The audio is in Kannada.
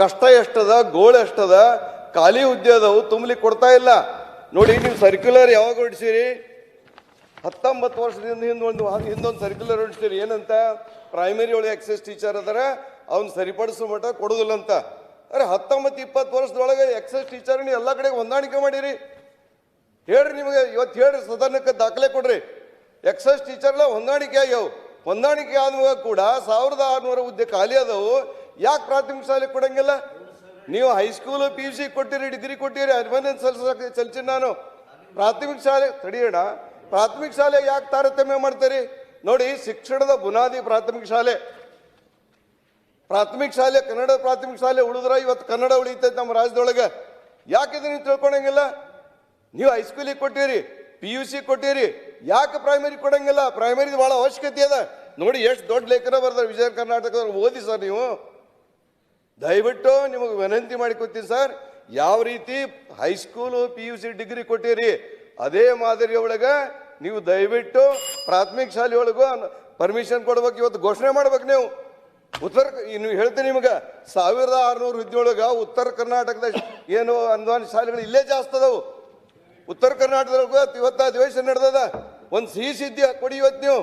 ಕಷ್ಟ ಎಷ್ಟದ, ಗೋಳು ಎಷ್ಟದ, ಖಾಲಿ ಹುದ್ದೆ ಅದಾವು, ತುಂಬಲಿಕ್ಕೆ ಕೊಡ್ತಾ ಇಲ್ಲ. ನೋಡಿ, ನೀವು ಸರ್ಕ್ಯುಲರ್ ಯಾವಾಗ ಹೊಡಿಸಿರಿ? 19 ವರ್ಷದಿಂದ ಹಿಂದೊಂದು ಸರ್ಕ್ಯುಲರ್ ಹೊಡಿಸ್ತೀರಿ. ಏನಂತ? ಪ್ರೈಮರಿ ಒಳಗೆ ಎಕ್ಸೈಸ್ ಟೀಚರ್ ಅದರ ಅವ್ನು ಸರಿಪಡಿಸೋ ಮಟ್ಟ ಕೊಡೋದಿಲ್ಲ ಅಂತ. ಅರೆ 19-20 ವರ್ಷದೊಳಗೆ ಎಕ್ಸೈಸ್ ಟೀಚರ್ ನೀವು ಎಲ್ಲ ಕಡೆ ಹೊಂದಾಣಿಕೆ ಮಾಡಿರಿ. ಹೇಳ್ರಿ, ನಿಮಗೆ ಇವತ್ತು ಹೇಳ್ರಿ, ಸದನಕ್ಕೆ ದಾಖಲೆ ಕೊಡ್ರಿ. ಎಕ್ಸೈಸ್ ಟೀಚರ್ಲ ಹೊಂದಾಣಿಕೆ ಆಗ್ಯಾವ. ಹೊಂದಾಣಿಕೆ ಆದ್ಮೇಲೆ ಕೂಡ 1600 ಹುದ್ದೆ ಖಾಲಿ ಅದಾವು. ಯಾಕೆ ಪ್ರಾಥಮಿಕ ಶಾಲೆ ಕೊಡಂಗಿಲ್ಲ? ನೀವು ಹೈಸ್ಕೂಲು PUC ಕೊಟ್ಟಿರಿ, ಡಿಗ್ರಿ ಕೊಟ್ಟಿರಿ, ಅಭಿನಂದನೆ ಸಲ್ಸಿನ ನಾನು. ಪ್ರಾಥಮಿಕ ಶಾಲೆ ತಡಿಯೋಣ, ಪ್ರಾಥಮಿಕ ಶಾಲೆ ಯಾಕೆ ತಾರತಮ್ಯ ಮಾಡ್ತೀರಿ? ನೋಡಿ, ಶಿಕ್ಷಣದ ಬುನಾದಿ ಪ್ರಾಥಮಿಕ ಶಾಲೆ. ಪ್ರಾಥಮಿಕ ಶಾಲೆ, ಕನ್ನಡ ಪ್ರಾಥಮಿಕ ಶಾಲೆ ಉಳಿದ್ರ ಇವತ್ತು ಕನ್ನಡ ಉಳಿತೈತೆ ನಮ್ಮ ರಾಜ್ಯದೊಳಗೆ. ಯಾಕಿದ್ರೆ ನೀವು ತಿಳ್ಕೊಳಂಗಿಲ್ಲ? ನೀವು ಹೈಸ್ಕೂಲಿಗೆ ಕೊಟ್ಟಿರಿ, PUC ಕೊಟ್ಟಿರಿ, ಯಾಕೆ ಪ್ರೈಮರಿ ಕೊಡಂಗಿಲ್ಲ? ಪ್ರೈಮರಿದು ಭಾಳ ಅವಶ್ಯಕತೆ ಅದ. ನೋಡಿ, ಎಷ್ಟು ದೊಡ್ಡ ಲೇಖನ ಬರ್ತಾರೆ ವಿಜಯ ಕರ್ನಾಟಕದವ್ರು, ಓದಿ ಸರ್. ನೀವು ದಯವಿಟ್ಟು ನಿಮಗೆ ವಿನಂತಿ ಮಾಡಿಕೊಡ್ತೀನಿ ಸರ್, ಯಾವ ರೀತಿ ಹೈಸ್ಕೂಲು PUC ಡಿಗ್ರಿ ಕೊಟ್ಟಿರಿ ಅದೇ ಮಾದರಿ ಒಳಗೆ ನೀವು ದಯವಿಟ್ಟು ಪ್ರಾಥಮಿಕ ಶಾಲೆ ಒಳಗೂ ಪರ್ಮಿಷನ್ ಕೊಡ್ಬೇಕು. ಇವತ್ತು ಘೋಷಣೆ ಮಾಡ್ಬೇಕು. ನೀವು ನೀವು ಹೇಳ್ತೀನಿ ನಿಮ್ಗೆ 1600 ಹುದ್ದೆ ಒಳಗೆ ಉತ್ತರ ಕರ್ನಾಟಕದ ಏನು ಅನುದಾನ ಶಾಲೆಗಳು ಇಲ್ಲೇ ಜಾಸ್ತಿ ಅದಾವು. ಉತ್ತರ ಕರ್ನಾಟಕದೊಳಗೆ ಇವತ್ತು ಅಧಿವೇಶನ ನಡೆದದ. ಒಂದು ಸಿಹಿ ಸಿದ್ಧಿ ಕೊಡಿ ಇವತ್ತು ನೀವು.